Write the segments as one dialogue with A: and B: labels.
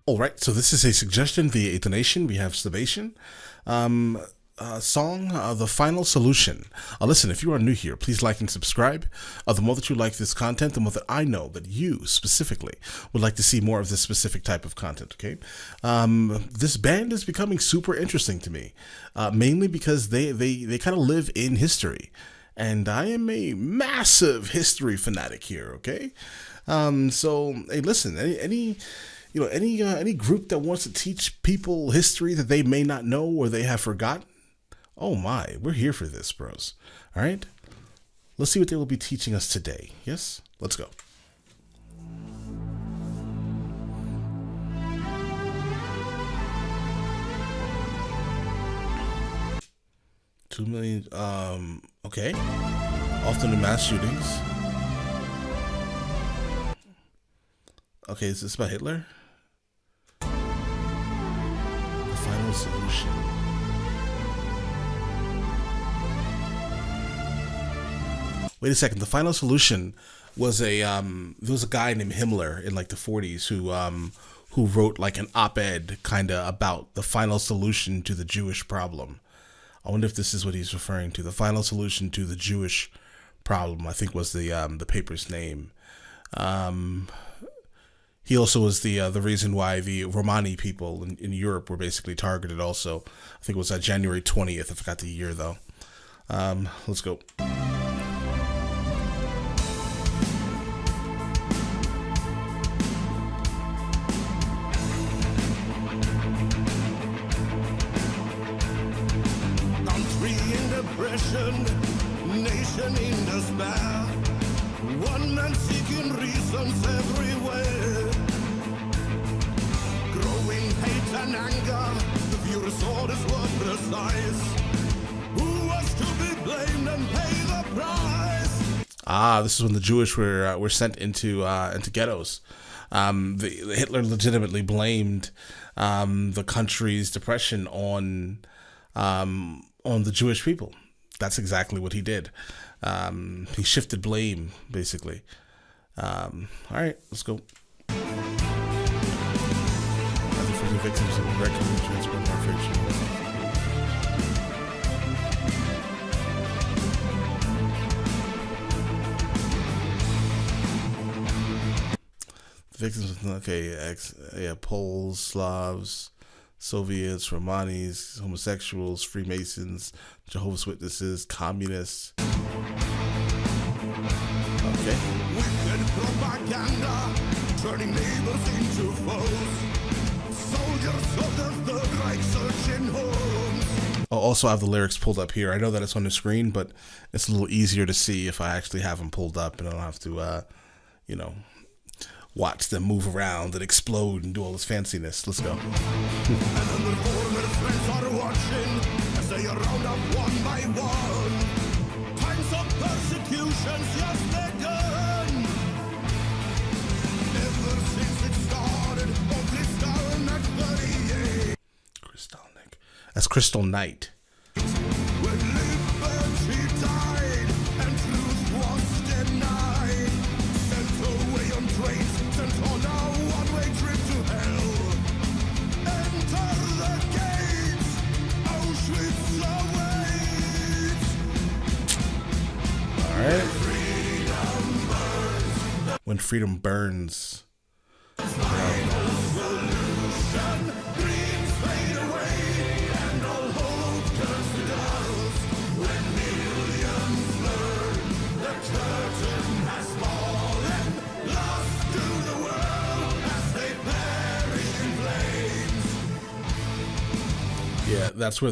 A: All right, so this is a suggestion via a donation. We have SABATON. Song, The Final Solution. Listen, if you are new here, please like and subscribe. The more that you like this content, the more that I know that you specifically would like to see more of this specific type of content, okay? This band is becoming super interesting to me, mainly because they kind of live in history. And I am a massive history fanatic here, okay? So, hey, listen, any group that wants to teach people history that they may not know or they have forgotten, oh my, we're here for this, bros. All right, let's see what they will be teaching us today. Yes, let's go. $2 million. Okay. Often in mass shootings. Okay, is this about Hitler? The Final Solution. Wait a second. The Final Solution was there was a guy named Himmler in like the 40s who wrote like an op-ed kind of about the final solution to the Jewish problem. I wonder if this is what he's referring to. The final solution to the Jewish problem, I think, was the paper's name. He also was the reason why the Romani people in Europe were basically targeted also. I think it was January 20th. I forgot the year, though. Let's go.
B: Country in depression, nation in despair. One man seeking reasons everywhere. Growing hate and anger, the furious orders were precise. Who was to be blamed and pay the price?
A: This is when the Jewish were sent into ghettos. Hitler legitimately blamed the country's depression on the Jewish people. That's exactly what he did. He shifted blame, basically. All right, let's go. For the victims of directly transport victims of Poles, Slavs, Soviets, Romanis, homosexuals, Freemasons, Jehovah's Witnesses, communists. Okay.
B: Wicked propaganda, turning neighbors into foes. Soldiers of the Third Reich searching homes.
A: I'll also have the lyrics pulled up here. I know that it's on the screen, but it's a little easier to see if I actually have them pulled up and I don't have to, watch them move around and explode and do all this fanciness. Let's go.
B: And then the former friends are watching as they are round up one by one. Times of persecutions, yes, they're done. Ever since it started on Kristallnacht 38.
A: Kristallnacht. That's Crystal Night.
B: When liberty died and truth was denied. Sent away on trains, sent on a one-way trip to hell. Enter the gates, Auschwitz awaits.
A: All right.
B: Freedom burns.
A: When freedom burns.
B: Revolution, dreams fade away, and all hope turns to dust. When millions learn the curtain has fallen, lost to the world as they perish in flames.
A: Yeah, that's where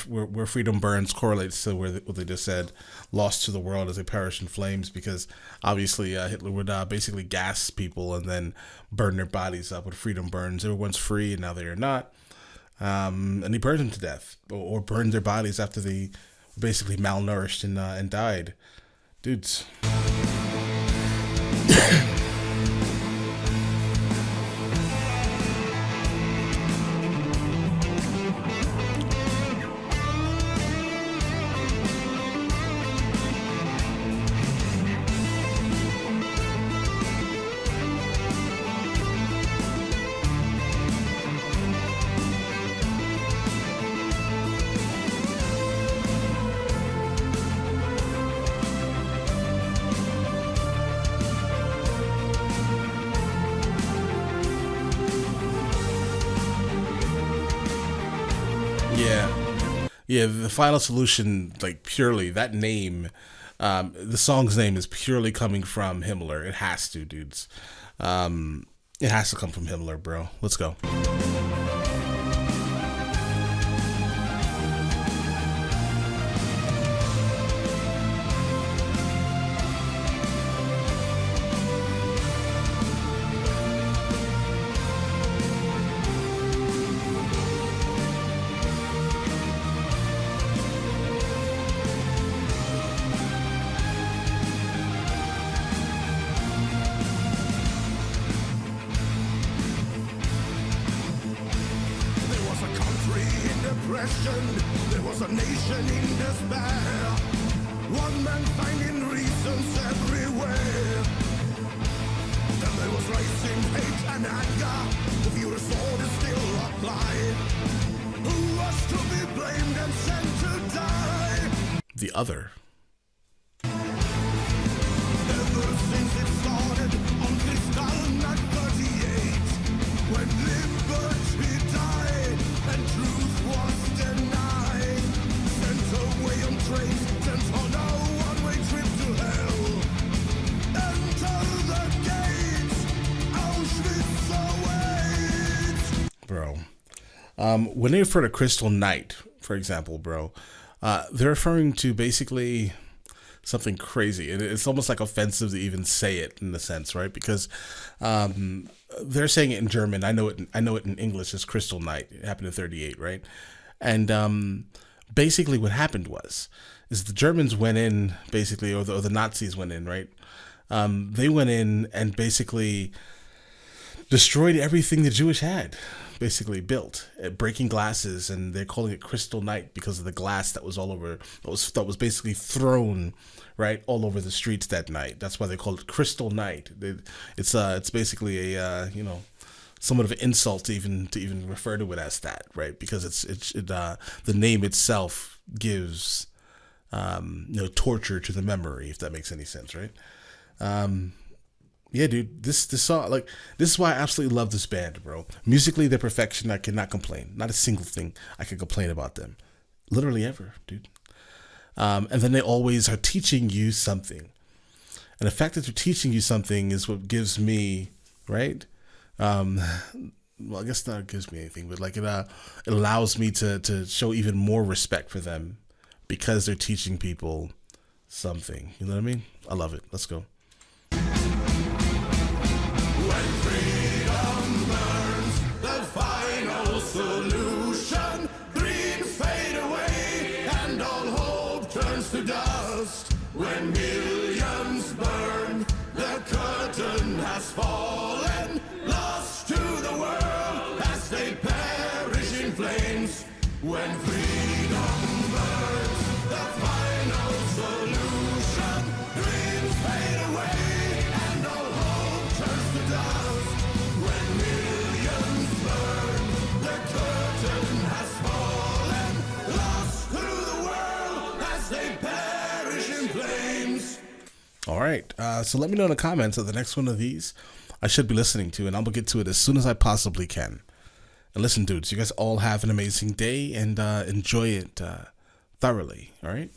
A: where freedom burns correlates to what they just said, lost to the world as they perish in flames, because obviously Hitler would basically gas people and then burn their bodies up. When freedom burns, everyone's free and now they are not. And he burned them to death, or burned their bodies after they were basically malnourished and died. Dudes. Yeah, the final solution, like purely that name, the song's name is purely coming from Himmler. It has to, dudes. It has to come from Himmler, bro. Let's go.
B: There was a nation in despair. One man finding reasons everywhere. Then there was rising hate and anger. The furious sword is still applied. Who was to be blamed and sent to die?
A: The other.
B: Ever since it started on Kristallnacht 38, when liberty died and truth was denied, sent away on trains, sent on a one-way trip to hell. Enter the gates, Auschwitz awaits.
A: Bro. When they refer to Crystal Night, for example, bro, they're referring to basically something crazy. It's almost like offensive to even say it in a sense, right? Because they're saying it in German. I know it in English as Crystal Night. It happened in 38, right? And basically what happened is the Germans went in, basically, or the Nazis went in, right? They went in and basically destroyed everything the Jewish had basically built, breaking glasses, and they're calling it Crystal Night because of the glass that was all over, that was basically thrown right all over the streets that night. That's why they call it Crystal Night. It's basically a somewhat of an insult to even refer to it as that, right? Because the name itself gives torture to the memory, if that makes any sense, right? Yeah, dude, this song, like, this is why I absolutely love this band, bro. Musically, they're perfection. I cannot complain. Not a single thing I can complain about them. Literally ever, dude. And then they always are teaching you something. And the fact that they're teaching you something is what gives me, right? Well, I guess not gives me anything, but like it allows me to show even more respect for them because they're teaching people something. You know what I mean? I love it. Let's go.
B: When freedom burns, the final solution, dreams fade away and all hope turns to dust. When millions burn, the curtain has fallen, lost to the world as they perish in flames. When freedom burns, the final solution, dreams fade away and all hope turns to dust. When millions burn, the curtain has fallen, lost to the world as they perish in flames.
A: All right. So let me know in the comments of the next one of these I should be listening to, and I'll get to it as soon as I possibly can. And listen, dudes, you guys all have an amazing day and enjoy it thoroughly. All right.